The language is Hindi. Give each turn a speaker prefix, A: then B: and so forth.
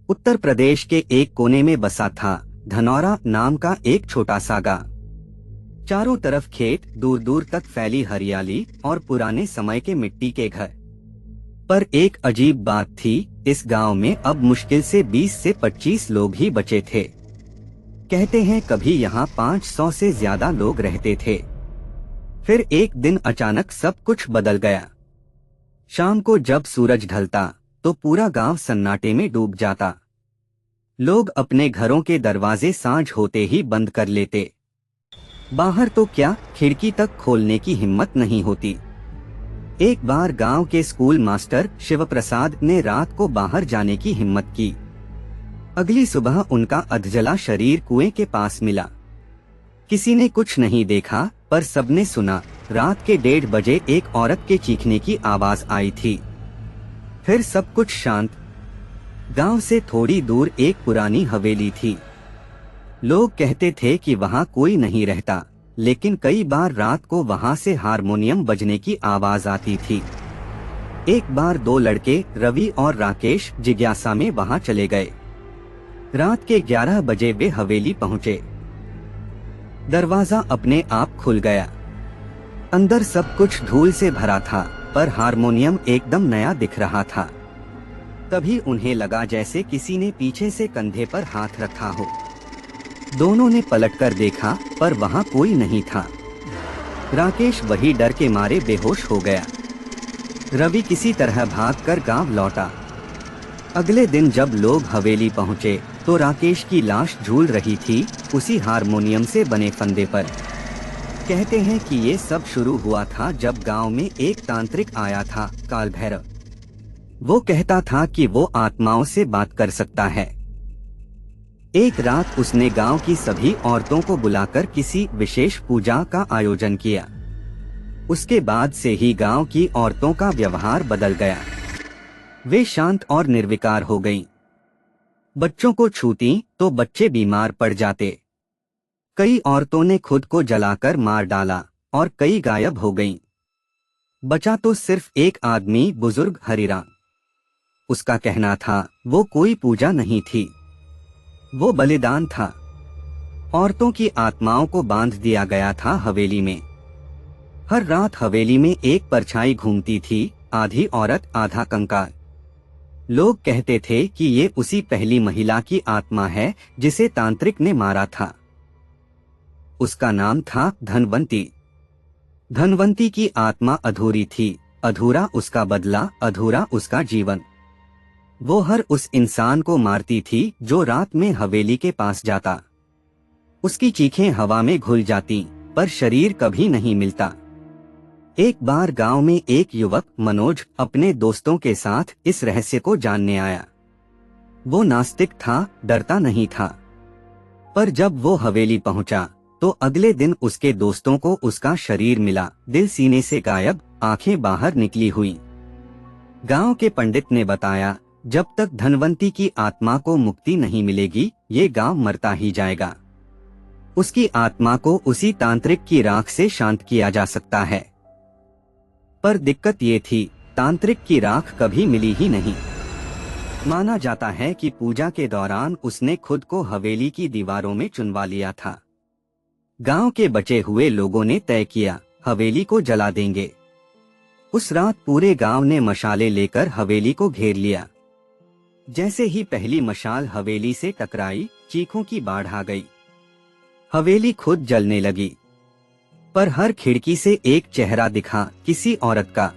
A: उत्तर प्रदेश के एक कोने में बसा था धनौरा नाम का एक छोटा सा गांव। चारों तरफ खेत, दूर दूर तक फैली हरियाली और पुराने समय के मिट्टी के घर। पर एक अजीब बात थी, इस गांव में अब मुश्किल से 20 से 25 लोग ही बचे थे। कहते हैं कभी यहाँ 500 से ज्यादा लोग रहते थे। फिर एक दिन अचानक सब कुछ बदल गया। शाम को जब सूरज ढलता तो पूरा गांव सन्नाटे में डूब जाता। लोग अपने घरों के दरवाजे सांझ होते ही बंद कर लेते। बाहर तो क्या, खिड़की तक खोलने की हिम्मत नहीं होती। एक बार गांव के स्कूल मास्टर शिवप्रसाद ने रात को बाहर जाने की हिम्मत की। अगली सुबह उनका अधजला शरीर कुएं के पास मिला। किसी ने कुछ नहीं देखा, पर सबने सुना, रात के 1:30 बजे एक औरत के चीखने की आवाज आई थी। फिर सब कुछ शांत। गांव से थोड़ी दूर एक पुरानी हवेली थी। लोग कहते थे कि वहां कोई नहीं रहता, लेकिन कई बार रात को वहां से हारमोनियम बजने की आवाज आती थी। एक बार 2 लड़के रवि और राकेश जिज्ञासा में वहां चले गए। रात के 11 बजे वे हवेली पहुंचे। दरवाजा अपने आप खुल गया। अंदर सब कुछ धूल से भरा था, पर हारमोनियम एकदम नया दिख रहा था। तभी उन्हें लगा जैसे किसी ने पीछे से कंधे पर हाथ रखा हो। दोनों ने पलटकर देखा, पर वहां कोई नहीं था। राकेश वही डर के मारे बेहोश हो गया। रवि किसी तरह भागकर गांव लौटा। अगले दिन जब लोग हवेली पहुंचे तो राकेश की लाश झूल रही थी, उसी हारमोनियम से बने फंदे पर। कहते हैं कि ये सब शुरू हुआ था जब गांव में एक तांत्रिक आया था, काल भैरव। वो कहता था कि वो आत्माओं से बात कर सकता है। एक रात उसने गांव की सभी औरतों को बुलाकर किसी विशेष पूजा का आयोजन किया। उसके बाद से ही गांव की औरतों का व्यवहार बदल गया। वे शांत और निर्विकार हो गईं। बच्चों को छूती तो बच्चे बीमार पड़ जाते। कई औरतों ने खुद को जलाकर मार डाला और कई गायब हो गईं। बचा तो सिर्फ एक आदमी, बुजुर्ग हरिराम। उसका कहना था वो कोई पूजा नहीं थी, वो बलिदान था। औरतों की आत्माओं को बांध दिया गया था हवेली में। हर रात हवेली में एक परछाई घूमती थी, आधी औरत आधा कंकाल। लोग कहते थे कि ये उसी पहली महिला की आत्मा है जिसे तांत्रिक ने मारा था। उसका नाम था धनवंती। धनवंती की आत्मा अधूरी थी, अधूरा उसका बदला, अधूरा उसका जीवन। वो हर उस इंसान को मारती थी जो रात में हवेली के पास जाता। उसकी चीखें हवा में घुल जाती, पर शरीर कभी नहीं मिलता। एक बार गांव में एक युवक मनोज अपने दोस्तों के साथ इस रहस्य को जानने आया। वो नास्तिक था, डरता नहीं था। पर जब वो हवेली पहुंचा तो अगले दिन उसके दोस्तों को उसका शरीर मिला, दिल सीने से गायब, आंखें बाहर निकली हुई। गांव के पंडित ने बताया, जब तक धनवंती की आत्मा को मुक्ति नहीं मिलेगी, ये गांव मरता ही जाएगा। उसकी आत्मा को उसी तांत्रिक की राख से शांत किया जा सकता है। पर दिक्कत ये थी, तांत्रिक की राख कभी मिली ही नहीं। माना जाता है कि पूजा के दौरान उसने खुद को हवेली की दीवारों में चुनवा लिया था। गांव के बचे हुए लोगों ने तय किया, हवेली को जला देंगे। उस रात पूरे गांव ने मशाले लेकर हवेली को घेर लिया। जैसे ही पहली मशाल हवेली से टकराई, चीखों की बाढ़ आ गई। हवेली खुद जलने लगी। पर हर खिड़की से एक चेहरा दिखा, किसी औरत का।